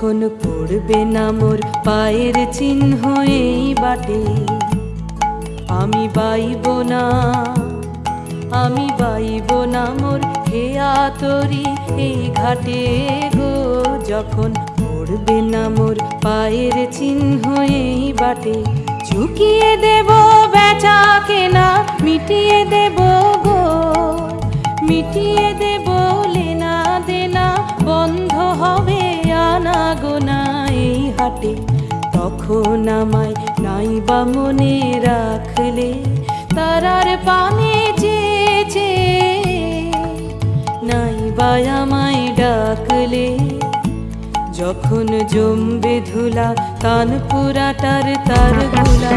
যখন পড়বে না মোর পায়ের চিহ্ন এই বাটে, আমি বাইব না, আমি বাইব না মোর হেয়া তরি এই ঘাটে গো। যখন পড়বে না মোর পায়ের চিহ্ন এই বাটে, ঝুঁকিয়ে দেব বেচা কেনা, মিটিয়ে দেব গো, মিটিয়ে দেব লেনা দেনা, বন্ধ হবে আনা গোনা এই হাটে। তখন আমায় নাইবা মনে রাখলে, তারার পানে চেয়েছে, নাইবা আমায় ডাকলে। যখন জমবে ধুলা তানপুরাটার তার গুলা